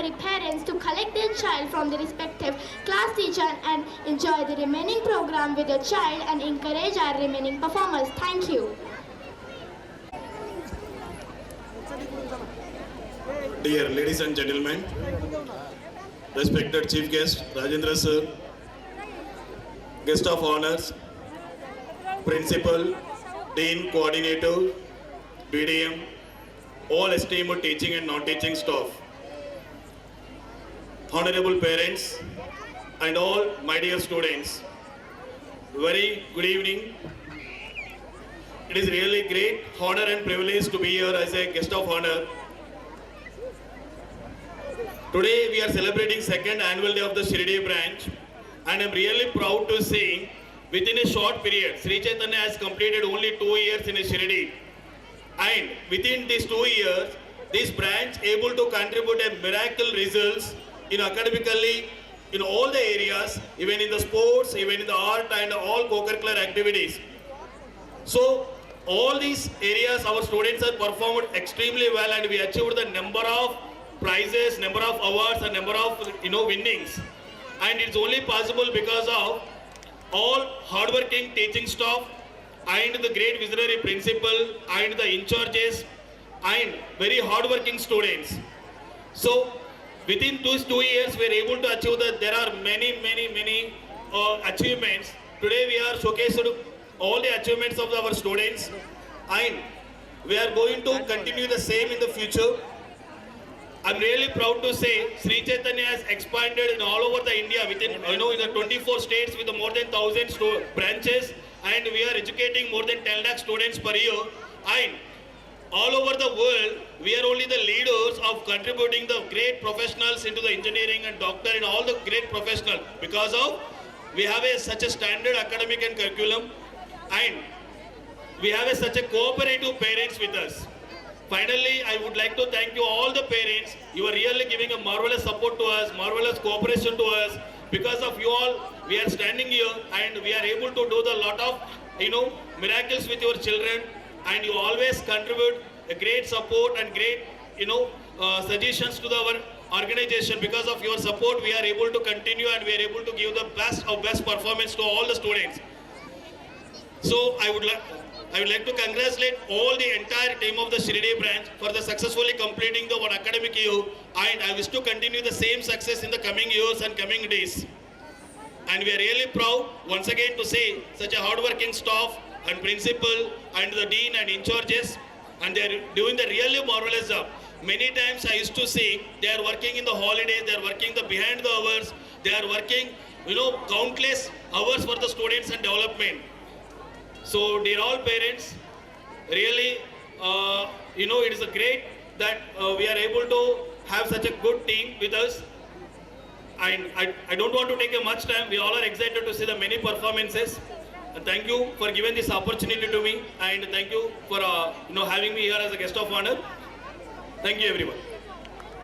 worry parents to collect their child from the respective class teacher and enjoy the remaining program with your child and encourage our remaining performers. Thank you. Dear ladies and gentlemen, respected Chief Guest Rajendra Sir, Guest of Honors, Principal, Dean, Coordinator, BDM, all esteemed teaching and non-teaching staff, honorable parents, and all my dear students, very good evening. It is really great honor and privilege to be here as a guest of honor. Today we are celebrating second annual day of the Shirdi branch, and I am really proud to say within a short period, Sri Chaitanya has completed only 2 years in a Shirdi, and within these 2 years, this branch able to contribute a miracle results in academically in all the areas, even in the sports, even in the art and all co-curricular activities. So all these areas our students have performed extremely well, and we achieved the number of prizes, number of awards and number of winnings, and it's only possible because of all hardworking teaching staff and the great visionary principal and the in charges and very hardworking students. So within those 2 years we are able to achieve that there are many achievements. Today we are showcasing all the achievements of our students, and we are going to continue the same in the future. I'm really proud to say Sri Chaitanya has expanded in all over the India within in the 24 states with more than 1,000 branches, and we are educating more than 10 lakh students per year, and all over the world we are only the leaders of contributing the great professionals into the engineering and doctor and all the great professionals, because of we have such a standard academic and curriculum, and we have such a cooperative parents with us. Finally, I would like to thank you all the parents. You are really giving a marvelous support to us, marvelous cooperation to us. Because of you all, we are standing here and we are able to do the lot of miracles with your children, and you always contribute a great support and great suggestions to our organization. Because of your support, we are able to continue and we are able to give the best of best performance to all the students. So I would like to congratulate all the entire team of the Shirdi branch for the successfully completing the one academic year, and I wish to continue the same success in the coming years and coming days. And we are really proud once again to say such a hardworking staff and principal and the dean and in charges, and they are doing the really marvelous job. Many times I used to say they are working in the holidays, they are working the behind the hours, they are working countless hours for the students and development. So dear all parents, really it is a great that we are able to have such a good team with us, and I don't want to take much time. We all are excited to see the many performances. Thank you for giving this opportunity to me, and thank you for having me here as a guest of honor. Thank you everyone.